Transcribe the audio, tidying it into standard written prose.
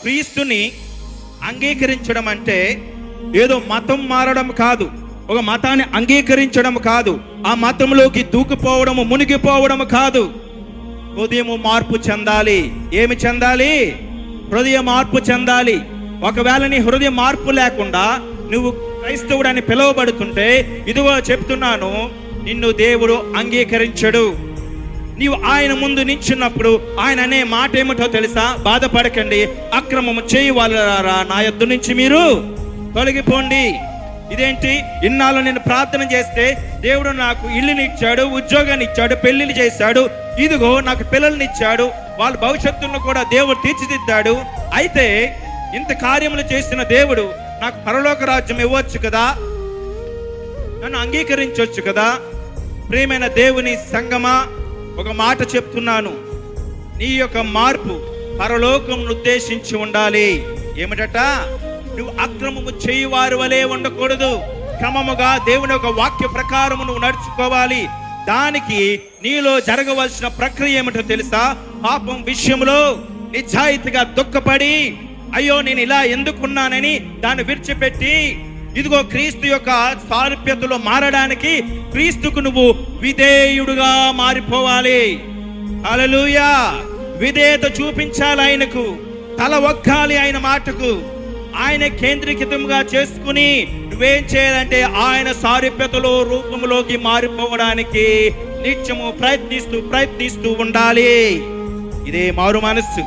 క్రీస్తుని అంగీకరించడం అంటే ఏదో మతం మారడం కాదు, ఒక మతాన్ని అంగీకరించడం కాదు, ఆ మతంలోకి దూకిపోవడము, మునిగిపోవడము కాదు. హృదయము మార్పు చెందాలి. ఏమి చెందాలి? హృదయ మార్పు చెందాలి. ఒకవేళ నీ హృదయ మార్పు లేకుండా నువ్వు క్రైస్తవుడని పిలువబడుతుంటే, ఇదిగో చెప్తున్నాను, నిన్ను దేవుడు అంగీకరించడు. నీవు ఆయన ముందు నించున్నప్పుడు ఆయన అనే మాట ఏమిటో తెలుసా? బాధపడకండి, అక్రమము చేయి వాళ్ళారా, నా యొద్ద నుంచి మీరు తొలగిపోండి. ఇదేంటి? ఇన్నాళ్ళు నేను ప్రార్థన చేస్తే దేవుడు నాకు ఇల్లుని ఇచ్చాడు, ఉద్యోగాన్ని ఇచ్చాడు, పెళ్లిని చేశాడు, ఇదిగో నాకు పిల్లల్ని ఇచ్చాడు, వాళ్ళ భవిష్యత్తును కూడా దేవుడు తీర్చిదిద్దాడు. అయితే ఇంత కార్యములు చేసిన దేవుడు నాకు పరలోక రాజ్యం ఇవ్వచ్చు కదా, నన్ను అంగీకరించవచ్చు కదా. ప్రియమైన దేవుని సంగమా, ఒక మాట చెప్తున్నాను, నీ యొక్క మార్పు పరలోకమును ఉద్దేశించి ఉండాలి. ఏమిటట? నువ్వు అక్రమము చేయువారి వలె ఉండకూడదు. క్రమముగా దేవుని యొక్క వాక్య ప్రకారము నువ్వు నడుచుకోవాలి. దానికి నీలో జరగవలసిన ప్రక్రియ ఏమిటో తెలుసా? పాపం విషయంలో నిజాయితీగా దుఃఖపడి, అయ్యో నేను ఇలా ఎందుకున్నానని దాన్ని విడిచిపెట్టి, ఇదిగో క్రీస్తు యొక్క సారూప్యతలో మారడానికి క్రీస్తుకు నువ్వు విధేయుడుగా మారిపోవాలి. హల్లెలూయా! విధేయత చూపించాలి ఆయనకు, తల ఒక్కాలి ఆయన మాటకు, ఆయన కేంద్రీకృతంగా చేసుకుని నువ్వేం చేయాలంటే ఆయన సారూప్యతలో రూపంలోకి మారిపోవడానికి నిత్యము ప్రయత్నిస్తూ ఉండాలి. ఇదే మారు మనస్సు.